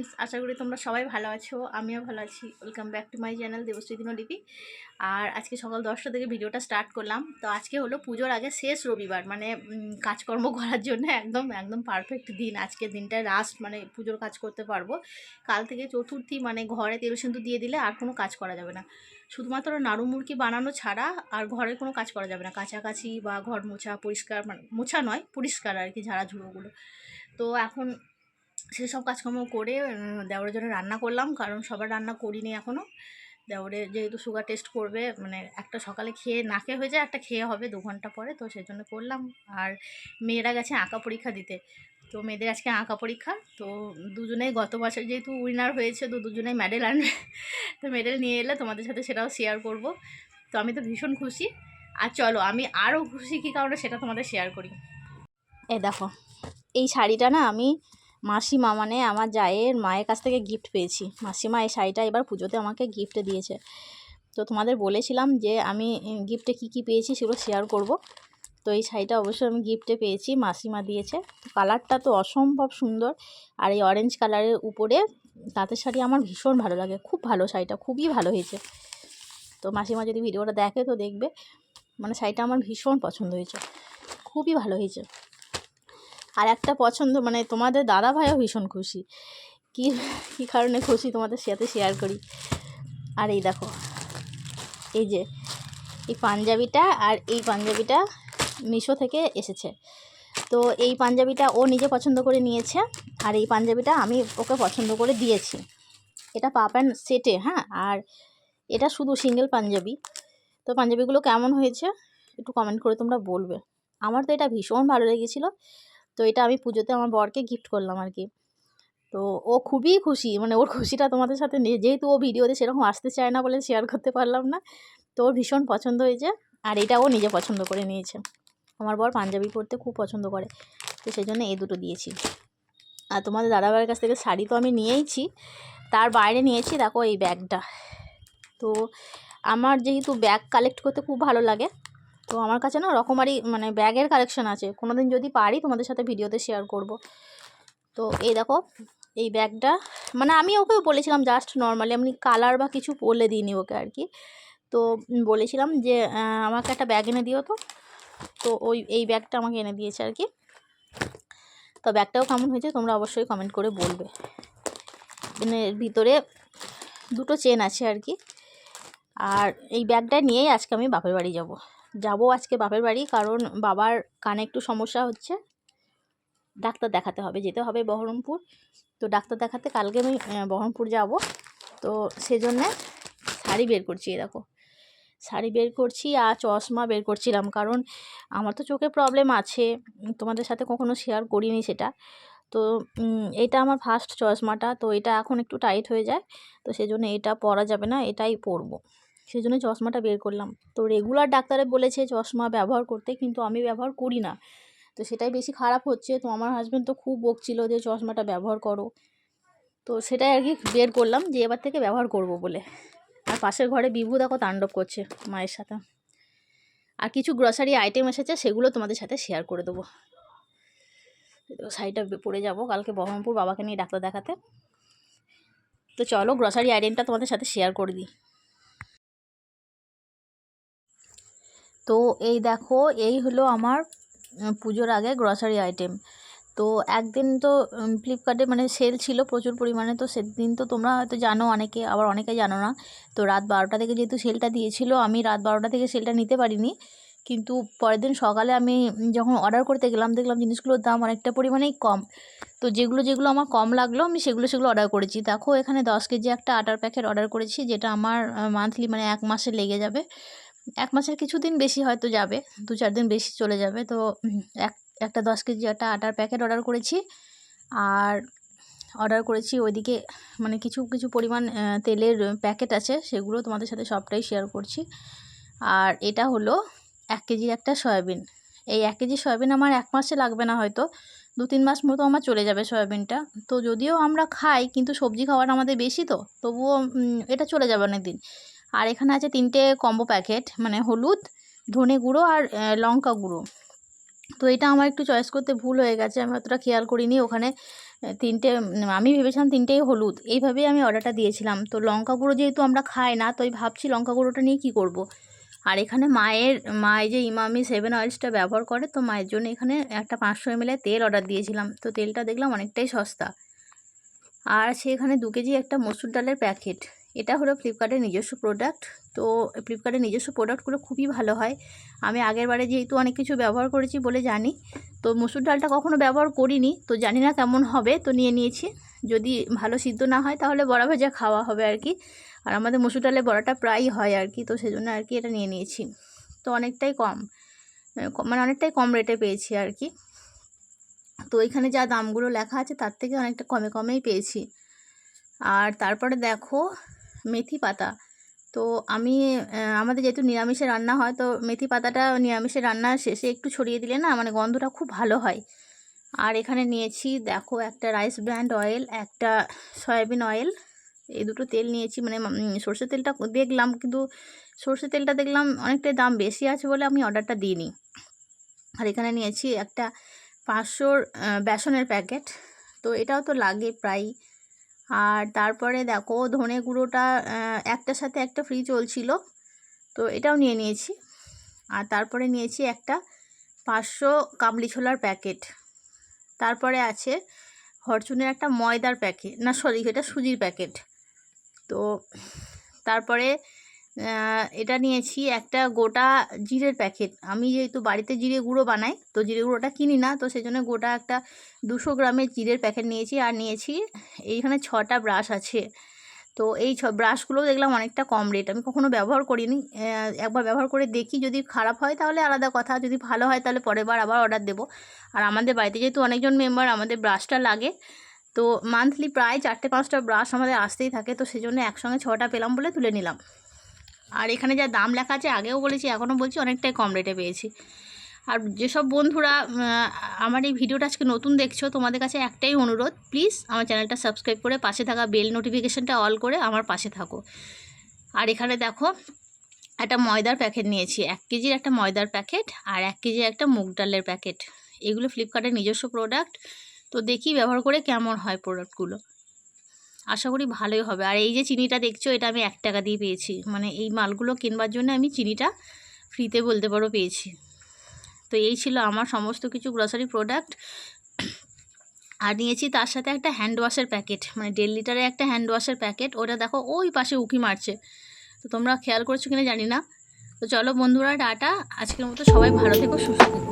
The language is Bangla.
ফ্রেন্ডস, আশা করি তোমরা সবাই ভালো আছো। আমিও ভালো আছি। Welcome back to my channel Debashree Dinlipi. আর আজকে সকাল 10টা থেকে ভিডিওটা স্টার্ট করলাম। তো আজকে হলো পুজোর আগে শেষ রবিবার, মানে কাজকর্ম করার জন্য একদম একদম পারফেক্ট দিন। আজকের দিনটা লাস্ট, মানে পুজোর কাজ করতে পারবো। কাল থেকে চতুর্থী, মানে ঘরে তেল সিন্দুর দিয়ে দিলে আর কোনো কাজ করা যাবে না। শুধুমাত্র নাড়ু মুড়কি বানানো ছাড়া আর ঘরের কোনো কাজ করা যাবে না। কাছাকাছি বা ঘর মোছা পরিষ্কার, মানে মোছা নয়, পরিষ্কার আর কি, ঝাড়াঝুড়োগুলো। তো এখন সেসব কাজকর্ম করে দেওরের জন্য রান্না করলাম, কারণ সবার রান্না করিনি এখনও। দেওরে যেহেতু সুগার টেস্ট করবে, মানে একটা সকালে খেয়ে না খেয়ে হয়ে যায়, একটা খেয়ে হবে 2 ঘন্টা পরে, তো সেই জন্য করলাম। আর মেয়েরা গেছে আঁকা পরীক্ষা দিতে, তো মেয়েদের আজকে আঁকা পরীক্ষা। তো দুজনেই গত বছর যেহেতু উইনার হয়েছে, তো দুজনেই মেডেল আনবে। তো মেডেল নিয়ে এলে তোমাদের সাথে সেটাও শেয়ার করব। তো আমি তো ভীষণ খুশি। আর চলো আমি আরও খুশি কী কারণে সেটা তোমাদের শেয়ার করি। এই দেখো, এই শাড়িটা না আমি মাসিমা, মানে আমার জায়ের মায়ের কাছ থেকে গিফট পেয়েছি। মাসিমা এই শাড়িটা এবার পুজোতে আমাকে গিফটে দিয়েছে। তো তোমাদের বলেছিলাম যে আমি গিফটে কি কি পেয়েছি সেগুলো শেয়ার করব। তো এই শাড়িটা অবশ্যই আমি গিফটে পেয়েছি, মাসিমা দিয়েছে। তো কালারটা তো অসম্ভব সুন্দর, আর এই অরেঞ্জ কালারের উপরে তাঁতের শাড়ি আমার ভীষণ ভালো লাগে। খুব ভালো শাড়িটা, খুবই ভালো হয়েছে। তো মাসিমা যদি ভিডিওটা দেখে তো দেখবে, মানে শাড়িটা আমার ভীষণ পছন্দ হয়েছে, খুবই ভালো হয়েছে। আর একটা পছন্দ, মানে তোমাদের দাদা ভাইও ভীষণ খুশি। কী কী কারণে খুশি তোমাদের সাথে শেয়ার করি। আর এই দেখো, এই যে এই পাঞ্জাবিটা, আর এই পাঞ্জাবিটা মিশো থেকে এসেছে। তো এই পাঞ্জাবিটা ও নিজে পছন্দ করে নিয়েছে, আর এই পাঞ্জাবিটা আমি ওকে পছন্দ করে দিয়েছি। এটা পা প্যান্ট সেটে, হ্যাঁ। আর এটা শুধু সিঙ্গেল পাঞ্জাবি। তো পাঞ্জাবিগুলো কেমন হয়েছে একটু কমেন্ট করে তোমরা বলবে। আমার তো এটা ভীষণ ভালো লেগেছিলো। তো এটা আমি পুজোতে আমার বরকে গিফট করলাম আর কি। তো ও খুবই খুশি, মানে ওর খুশিটা তোমাদের সাথে যেহেতু ও ভিডিওতে সেরকম আসতে চায় না বলে শেয়ার করতে পারলাম না। তো ওর ভীষণ পছন্দ হয়েছে, আর এটা ও নিজে পছন্দ করে নিয়েছে। আমার বর পাঞ্জাবি পরতে খুব পছন্দ করে, তো সেই জন্য এই দুটো দিয়েছি। আর তোমাদের দাদাভাইয়ের কাছ থেকে শাড়ি তো আমি নিয়েইছি, তার বাইরে নিয়েছি দেখো এই ব্যাগটা। তো আমার যেহেতু ব্যাগ কালেক্ট করতে খুব ভালো লাগে, তো আমার কাছে না রকমারি মানে ব্যাগের কালেকশন আছে। কোনো দিন যদি পারি তোমাদের সাথে ভিডিওতে শেয়ার করব। তো এই দেখো এই ব্যাগটা, মানে আমি ওকেও বলেছিলাম জাস্ট নর্মালি, আমি কালার বা কিছু বলে দিইনি ওকে আর কি। তো বলেছিলাম যে আমাকে একটা ব্যাগ এনে দিও। তো এই ব্যাগটা আমাকে এনে দিয়েছে আর কি। তো ব্যাগটাও কেমন হয়েছে তোমরা অবশ্যই কমেন্ট করে বলবে। এর ভিতরে দুটো চেন আছে আর কি। আর এই ব্যাগটা নিয়েই আজকে আমি বাপের বাড়ি যাব আজকে বাপের বাড়ি, কারণ বাবার কানে একটু সমস্যা হচ্ছে, ডাক্তার দেখাতে হবে, যেতে হবে বহরমপুর। তো ডাক্তার দেখাতে কালকে আমি বহরমপুর যাব। তো সেজন্যে শাড়ি বের করছি, দেখো শাড়ি বের করছি আর চশমা বের করছিলাম, কারণ আমার তো চোখে প্রবলেম আছে, তোমাদের সাথে কখনো শেয়ার করিনি সেটা। তো এটা আমার ফার্স্ট চশমাটা, তো এটা এখন একটু টাইট হয়ে যায়, তো সেজন্য এটা পরা যাবে না, এটাই পরবো। সেই জন্য চশমাটা বের করলাম। তো রেগুলার ডাক্তারে বলেছে চশমা ব্যবহার করতে, কিন্তু আমি ব্যবহার করি না, তো সেটাই বেশি খারাপ হচ্ছে। তো আমার হাজব্যান্ড তো খুব বকছিল যে চশমাটা ব্যবহার করো, তো সেটাই আর কি বের করলাম যে এবার থেকে ব্যবহার করব বলে। আর পাশের ঘরে বিভু দেখো তাণ্ডব করছে মায়ের সাথে। আর কিছু গ্রসারি আইটেম এসেছে, সেগুলো তোমাদের সাথে শেয়ার করে দেবো। শাড়িটা পরে যাব কালকে বহরমপুর বাবাকে নিয়ে ডাক্তার দেখাতে। তো চলো গ্রসারি আইটেমটা তোমাদের সাথে শেয়ার করে দিই। তো এই দেখো, এই হলো আমার পুজোর আগে গ্রসারি আইটেম। তো একদিন তো ফ্লিপকার্টে মানে সেল ছিল প্রচুর পরিমাণে, তো সেদিন তো তোমরা হয়তো জানো অনেকে, আবার অনেকে জানো না। তো রাত 12টা থেকে যেহেতু সেলটা দিয়েছিল, আমি রাত 12টা থেকে সেলটা নিতে পারিনি। কিন্তু পরের দিন সকালে আমি যখন অর্ডার করতে গেলাম, দেখলাম জিনিসগুলোর দাম অনেকটা পরিমাণেই কম। তো যেগুলো আমার কম লাগলো আমি সেগুলো অর্ডার করেছি। দেখো এখানে 10 কেজি একটা আটার প্যাকেট অর্ডার করেছি, যেটা আমার মান্থলি মানে 1 মাসে লেগে যাবে। 1 মাসের কিছুদিন বেশি হয়তো যাবে, 2-4 দিন বেশি চলে যাবে। তো একটা 10 কেজি একটা আটার প্যাকেট অর্ডার করেছি। আর অর্ডার করেছি ওইদিকে মানে কিছু পরিমাণ তেলের প্যাকেট আছে, সেগুলো তোমাদের সাথে সবটাই শেয়ার করছি। আর এটা হলো 1 কেজির একটা সয়াবিন। এই 1 কেজি সয়াবিন আমার 1 মাসে লাগবে না, হয়তো 2-3 মাস মতো আমার চলে যাবে সয়াবিনটা। তো যদিও আমরা খাই, কিন্তু সবজি খাওয়াটা আমাদের বেশি, তো তবুও এটা চলে যাবে অনেক দিন। আর এখানে আছে 3টে কম্বো প্যাকেট, মানে হলুদ, ধনে গুঁড়ো আর লঙ্কা গুঁড়ো। তো এটা আমার একটু চয়েস করতে ভুল হয়ে গেছে, আমি অতটা খেয়াল করিনি। ওখানে তিনটে আমি ভেবেছিলাম তিনটেই হলুদ, এইভাবেই আমি অর্ডারটা দিয়েছিলাম। তো লঙ্কা গুঁড়ো যেহেতু আমরা খাই না, তো ভাবছি লঙ্কা গুঁড়োটা নিয়ে কী করব। আর এখানে মায়ের যে ইমামি 7 অয়েলসটা ব্যবহার করে, তো মায়ের জন্য এখানে একটা 500 ml তেল অর্ডার দিয়েছিলাম। তো তেলটা দেখলাম অনেকটাই সস্তা। আর আছে এখানে 2 কেজি একটা মসুর ডালের প্যাকেট। এটা হলো ফ্লিপকার্টের নিজস্ব প্রোডাক্ট। তো ফ্লিপকার্টের নিজস্ব প্রোডাক্টগুলো খুবই ভালো হয়। আমি আগের বারে যেহেতু অনেক কিছু ব্যবহার করেছি বলে জানি, তো মসুর ডালটা কখনো ব্যবহার করিনি, তো জানি না কেমন হবে, তো নিয়েছি। যদি ভালো সিদ্ধ না হয় তাহলে বড়া ভাজা খাওয়া হবে আর কি। আর আমাদের মসুর ডালের বড়াটা প্রায়ই হয় আর কি, তো সেজন্য আর কি এটা নিয়েছি। তো অনেকটাই মানে অনেকটাই কম রেটে পেয়েছি আর কি। তো এখানে যা দামগুলো লেখা আছে তার থেকে অনেকটা কমেই পেয়েছি। আর তারপরে দেখো মেথি পাতা। তো আমি আমাদের যেহেতু নিরামিষে রান্না হয়, তো মেথি পাতাটা নিরামিষে রান্নার শেষে একটু ছড়িয়ে দিলে না মানে গন্ধটা খুব ভালো হয়। আর এখানে নিয়েছি দেখো একটা রাইস ব্র্যান্ড অয়েল, একটা সয়াবিন অয়েল, এই দুটো তেল নিয়েছি। মানে সর্ষের তেলটা দেখলাম, কিন্তু সর্ষের তেলটা দেখলাম অনেকটাই দাম বেশি আছে বলে আমি অর্ডারটা দিইনি। আর এখানে নিয়েছি একটা 500 বেসনের প্যাকেট, তো এটাও তো লাগে প্রায়। আর তারপরে দেখো ধনে গুঁড়োটা একটার সাথে একটা ফ্রি চলছিল, তো এটাও নিয়েছি। আর তারপরে নিয়েছি একটা 500 কাবলি ছোলার প্যাকেট। তারপরে আছে ফরচুনের একটা ময়দার প্যাকেট, না সরি এটা সুজির প্যাকেট। তো তারপরে এটা নিয়েছি একটা গোটা জিরের প্যাকেট। আমি যেহেতু বাড়িতে জিরে গুঁড়ো বানাই, তো জিরে গুঁড়োটা কিনি না, তো সেই জন্য গোটা একটা 200 গ্রামের জিরের প্যাকেট নিয়েছি। আর নিয়েছি এইখানে 6টা ব্রাশ আছে। তো এই ব্রাশগুলো দেখলাম অনেকটা কম রেট, আমি কখনো ব্যবহার করিনি। একবার ব্যবহার করে দেখি, যদি খারাপ হয় তাহলে আলাদা কথা, যদি ভালো হয় তাহলে পরের বার আবার অর্ডার দেবো। আর আমাদের বাড়িতে যেহেতু অনেকজন মেম্বার, আমাদের ব্রাশটা লাগে, তো মান্থলি প্রায় 4-5টা ব্রাশ আমাদের আসতেই থাকে, তো সেই জন্য একসঙ্গে 6টা পেলাম বলে তুলে নিলাম। আর এখানে যা দাম লেখা আছে, আগেও বলেছি এখনও বলছি, অনেকটাই কম রেটে পেয়েছি। আর যেসব বন্ধুরা আমার এই ভিডিওটা আজকে নতুন দেখছো, তোমাদের কাছে একটাই অনুরোধ, প্লিজ আমার চ্যানেলটা সাবস্ক্রাইব করে পাশে থাকা বেল নোটিফিকেশানটা অল করে আমার পাশে থাকো। আর এখানে দেখো একটা ময়দার প্যাকেট নিয়েছি, 1 কেজির একটা ময়দার প্যাকেট, আর 1 কেজির একটা মুগ ডালের প্যাকেট। এগুলো ফ্লিপকার্টের নিজস্ব প্রোডাক্ট, তো দেখি ব্যবহার করে কেমন হয় প্রোডাক্টগুলো। আশা করি ভালোই হবে। আর এই যে চিনিটা দেখছো, এটা আমি 1 টাকা দিয়ে পেয়েছি। মানে এই মালগুলো কিনবার জন্য আমি চিনিটা ফ্রিতে বলতে পারো পেয়েছি। তো এই ছিল আমার সমস্ত কিছু গ্রসারি প্রোডাক্ট। আর নিয়েছি তার সাথে একটা হ্যান্ড ওয়াশের প্যাকেট, মানে 1.5 লিটারের একটা হ্যান্ড ওয়াশের প্যাকেট। ওটা দেখো ওই পাশে উঁকি মারছে, তো তোমরা খেয়াল করছো কিনা জানি না। তো চলো বন্ধুরা, টাটা, আজকের মতো সবাই ভালো থেকো, সুস্থ থেকো।